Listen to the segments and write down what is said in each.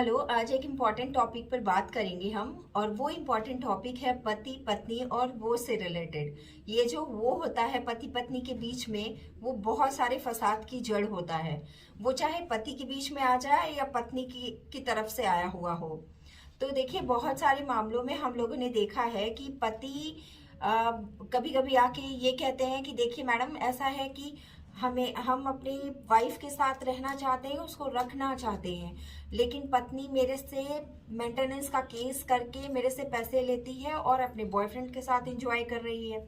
Hello. आज एक important topic पर बात करेंगे हम, और वो इम्पॉर्टेंट टॉपिक है पति पत्नी और वो से रिलेटेड। ये जो वो होता है पति पत्नी के बीच में, वो बहुत सारे फसाद की जड़ होता है। वो चाहे पति के बीच में आ जाए या पत्नी की तरफ से आया हुआ हो। तो देखिए, बहुत सारे मामलों में हम लोगों ने देखा है कि पति कभी कभी आके ये कहते हैं कि देखिए मैडम, ऐसा है कि हम अपनी वाइफ के साथ रहना चाहते हैं, उसको रखना चाहते हैं, लेकिन पत्नी मेरे से मेंटेनेंस का केस करके मेरे से पैसे लेती है और अपने बॉयफ्रेंड के साथ एंजॉय कर रही है।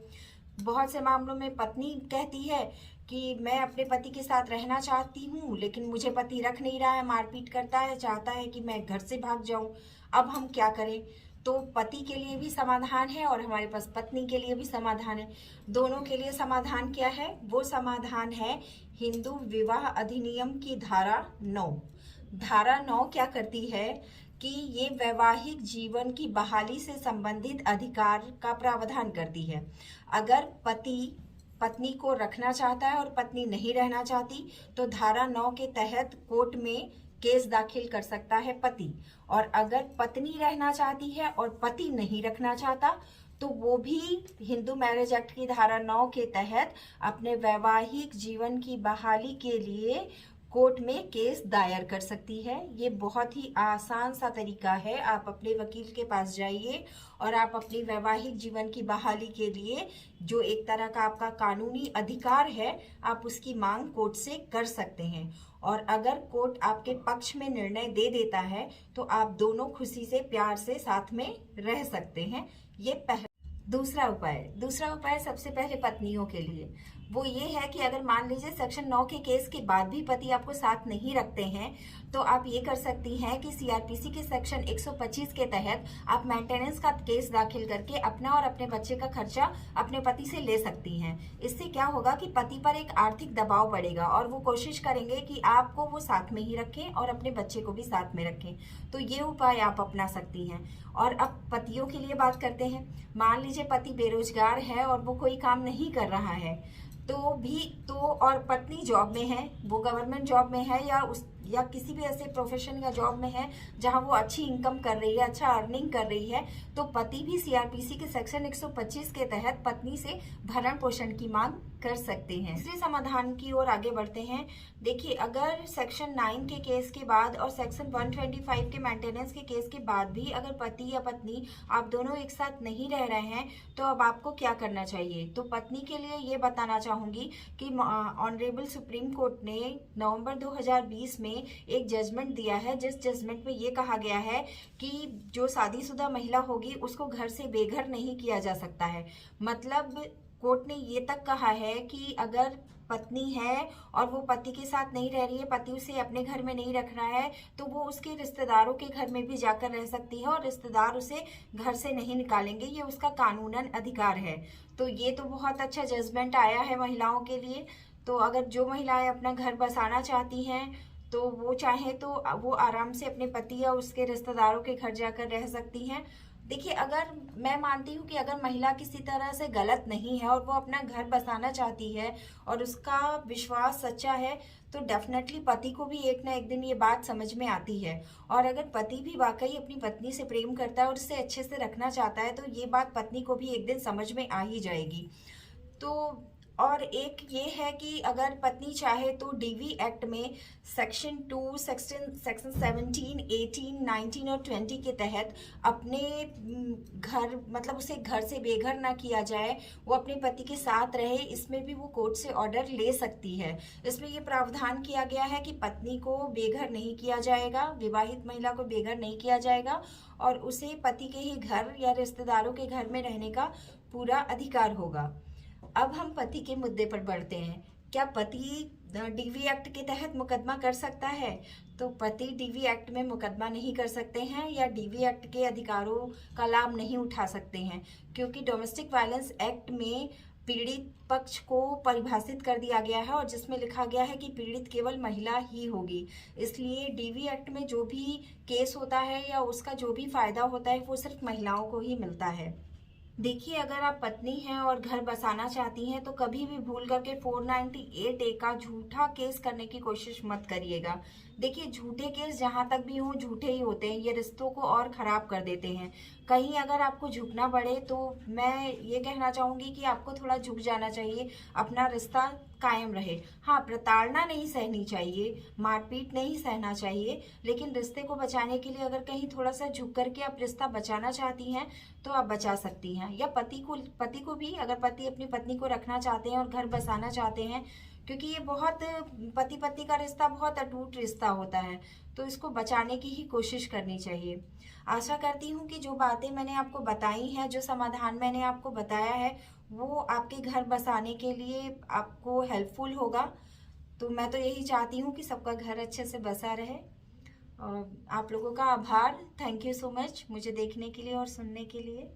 बहुत से मामलों में पत्नी कहती है कि मैं अपने पति के साथ रहना चाहती हूँ, लेकिन मुझे पति रख नहीं रहा है, मारपीट करता है, चाहता है कि मैं घर से भाग जाऊं। अब हम क्या करें? तो पति के लिए भी समाधान है और हमारे पास पत्नी के लिए भी समाधान है। दोनों के लिए समाधान क्या है? वो समाधान है हिंदू विवाह अधिनियम की धारा 9। धारा 9 क्या करती है कि ये वैवाहिक जीवन की बहाली से संबंधित अधिकार का प्रावधान करती है। अगर पति पत्नी को रखना चाहता है और पत्नी नहीं रहना चाहती, तो धारा 9 के तहत कोर्ट में केस दाखिल कर सकता है पति। और अगर पत्नी रहना चाहती है और पति नहीं रखना चाहता, तो वो भी हिंदू मैरिज एक्ट की धारा 9 के तहत अपने वैवाहिक जीवन की बहाली के लिए कोर्ट में केस दायर कर सकती है। ये बहुत ही आसान सा तरीका है। आप अपने वकील के पास जाइए और आप अपनी वैवाहिक जीवन की बहाली के लिए, जो एक तरह का आपका कानूनी अधिकार है, आप उसकी मांग कोर्ट से कर सकते हैं। और अगर कोर्ट आपके पक्ष में निर्णय दे देता है, तो आप दोनों खुशी से प्यार से साथ में रह सकते हैं। ये पहला। दूसरा उपाय सबसे पहले पत्नियों के लिए वो ये है कि अगर मान लीजिए सेक्शन 9 के केस के बाद भी पति आपको साथ नहीं रखते हैं, तो आप ये कर सकती हैं कि सीआरपीसी के सेक्शन 125 के तहत आप मेंटेनेंस का केस दाखिल करके अपना और अपने बच्चे का खर्चा अपने पति से ले सकती हैं। इससे क्या होगा कि पति पर एक आर्थिक दबाव बढ़ेगा और वो कोशिश करेंगे कि आपको वो साथ में ही रखें और अपने बच्चे को भी साथ में रखें। तो ये उपाय आप अपना सकती हैं। और अब पतियों के लिए बात करते हैं। मान लीजिए पति बेरोजगार है और वो कोई काम नहीं कर रहा है, और पत्नी जॉब में है, वो गवर्नमेंट जॉब में है या किसी भी ऐसे प्रोफेशन या जॉब में है जहां वो अच्छी इनकम कर रही है, अच्छा अर्निंग कर रही है, तो पति भी सीआरपीसी के सेक्शन 125 के तहत पत्नी से भरण पोषण की मांग कर सकते हैं। तीसरे समाधान की ओर आगे बढ़ते हैं। देखिए, अगर सेक्शन 9 के केस के बाद और सेक्शन 125 के मेंटेनेंस के केस के बाद भी अगर पति या पत्नी आप दोनों एक साथ नहीं रह रहे हैं, तो अब आपको क्या करना चाहिए? तो पत्नी के लिए ये बताना चाहूंगी कि ऑनरेबल सुप्रीम कोर्ट ने नवंबर 2020 में एक जजमेंट दिया है, जिस जजमेंट में ये कहा गया है कि जो शादीशुदा महिला होगी उसको घर से बेघर नहीं किया जा सकता है। मतलब कोर्ट ने ये तक कहा है कि अगर पत्नी है और वो पति के साथ नहीं रह रही है, पति उसे अपने घर में नहीं रख रहा है, तो वो उसके रिश्तेदारों के घर में भी जाकर रह सकती है और रिश्तेदार उसे घर से नहीं निकालेंगे। ये उसका कानूनन अधिकार है। तो ये तो बहुत अच्छा जजमेंट आया है महिलाओं के लिए। तो अगर जो महिलाएं अपना घर बसाना चाहती हैं, तो वो चाहे तो वो आराम से अपने पति या उसके रिश्तेदारों के घर जाकर रह सकती हैं। देखिए, अगर मैं मानती हूँ कि अगर महिला किसी तरह से गलत नहीं है और वो अपना घर बसाना चाहती है और उसका विश्वास सच्चा है, तो डेफिनेटली पति को भी एक ना एक दिन ये बात समझ में आती है। और अगर पति भी वाकई अपनी पत्नी से प्रेम करता है और उससे अच्छे से रखना चाहता है, तो ये बात पत्नी को भी एक दिन समझ में आ ही जाएगी। तो और एक ये है कि अगर पत्नी चाहे तो डीवी एक्ट में सेक्शन 2, सेक्शन 17, 18, 19 और 20 के तहत अपने घर, मतलब उसे घर से बेघर ना किया जाए, वो अपने पति के साथ रहे, इसमें भी वो कोर्ट से ऑर्डर ले सकती है। इसमें ये प्रावधान किया गया है कि पत्नी को बेघर नहीं किया जाएगा, विवाहित महिला को बेघर नहीं किया जाएगा और उसे पति के ही घर या रिश्तेदारों के घर में रहने का पूरा अधिकार होगा। अब हम पति के मुद्दे पर बढ़ते हैं। क्या पति डीवी एक्ट के तहत मुकदमा कर सकता है? तो पति डीवी एक्ट में मुकदमा नहीं कर सकते हैं या डीवी एक्ट के अधिकारों का लाभ नहीं उठा सकते हैं, क्योंकि डोमेस्टिक वायलेंस एक्ट में पीड़ित पक्ष को परिभाषित कर दिया गया है और जिसमें लिखा गया है कि पीड़ित केवल महिला ही होगी। इसलिए डीवी एक्ट में जो भी केस होता है या उसका जो भी फायदा होता है, वो सिर्फ महिलाओं को ही मिलता है। देखिए, अगर आप पत्नी हैं और घर बसाना चाहती हैं तो कभी भी भूल करके 498 ए का झूठा केस करने की कोशिश मत करिएगा। देखिए, झूठे केस जहां तक भी हों झूठे ही होते हैं, ये रिश्तों को और खराब कर देते हैं। कहीं अगर आपको झुकना पड़े तो मैं ये कहना चाहूंगी कि आपको थोड़ा झुक जाना चाहिए, अपना रिश्ता कायम रहे। हाँ, प्रताड़ना नहीं सहनी चाहिए, मारपीट नहीं सहना चाहिए, लेकिन रिश्ते को बचाने के लिए अगर कहीं थोड़ा सा झुक करके आप रिश्ता बचाना चाहती हैं तो आप बचा सकती हैं। या पति को भी, अगर पति अपनी पत्नी को रखना चाहते हैं और घर बसाना चाहते हैं, क्योंकि ये बहुत, पति पत्नी का रिश्ता बहुत अटूट रिश्ता होता है, तो इसको बचाने की ही कोशिश करनी चाहिए। आशा करती हूँ कि जो बातें मैंने आपको बताई हैं, जो समाधान मैंने आपको बताया है, वो आपके घर बसाने के लिए आपको हेल्पफुल होगा। तो मैं तो यही चाहती हूँ कि सबका घर अच्छे से बसा रहे। और आप लोगों का आभार, थैंक यू सो मच मुझे देखने के लिए और सुनने के लिए।